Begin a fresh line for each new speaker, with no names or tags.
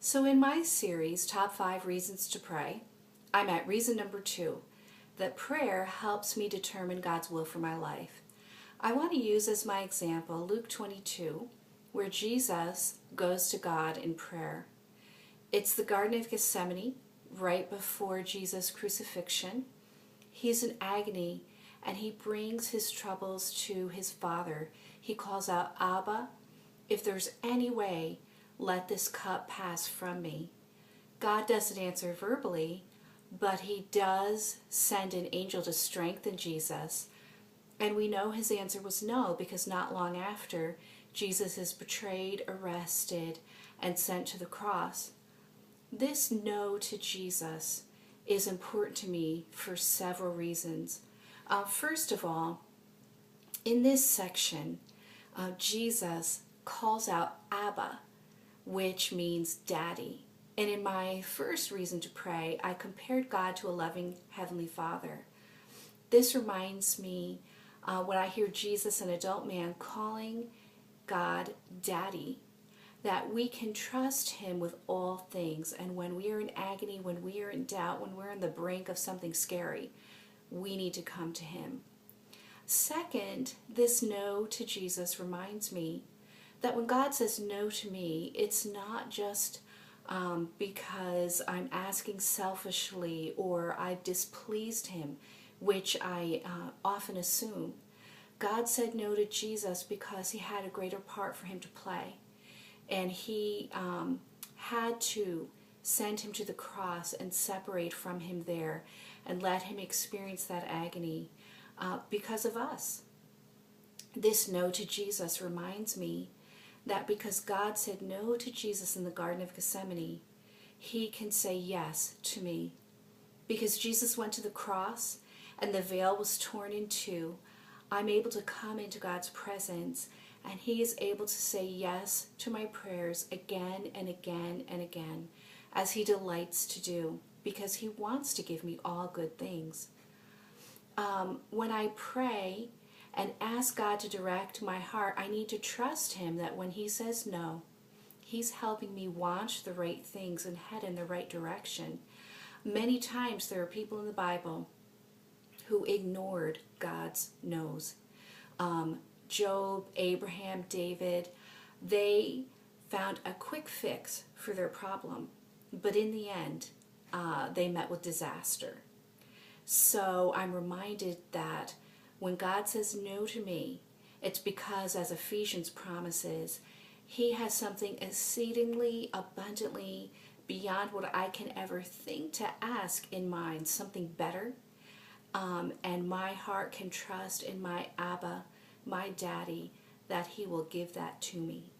So in my series, Top 5 Reasons to Pray, I'm at reason number 2, that prayer helps me determine God's will for my life. I want to use as my example Luke 22, where Jesus goes to God in prayer. It's the Garden of Gethsemane, right before Jesus' crucifixion. He's in agony, and he brings his troubles to his Father. He calls out, Abba, if there's any way, let this cup pass from me. God doesn't answer verbally, but he does send an angel to strengthen Jesus. And we know his answer was no, because not long after, Jesus is betrayed, arrested, and sent to the cross. This no to Jesus is important to me for several reasons. First of all, in this section, Jesus calls out Abba, which means daddy. And in my first reason to pray, I compared God to a loving Heavenly Father. This reminds me when I hear Jesus, an adult man, calling God daddy, that we can trust him with all things. And when we are in agony, when we are in doubt, when we're on the brink of something scary, we need to come to him. Second, this no to Jesus reminds me that when God says no to me, it's not just because I'm asking selfishly or I've displeased him, which I often assume. God said no to Jesus because he had a greater part for him to play. And he had to send him to the cross and separate from him there and let him experience that agony because of us. This no to Jesus reminds me that because God said no to Jesus in the Garden of Gethsemane, he can say yes to me. Because Jesus went to the cross and the veil was torn in two, I'm able to come into God's presence, and he is able to say yes to my prayers again and again and again, as he delights to do, because he wants to give me all good things. When I pray and ask God to direct my heart, I need to trust him that when he says no, he's helping me watch the right things and head in the right direction. Many times there are people in the Bible who ignored God's no's. Job, Abraham, David, they found a quick fix for their problem, but in the end, they met with disaster. So I'm reminded that when God says no to me, it's because, as Ephesians promises, he has something exceedingly abundantly beyond what I can ever think to ask in mind, something better. And my heart can trust in my Abba, my daddy, that he will give that to me.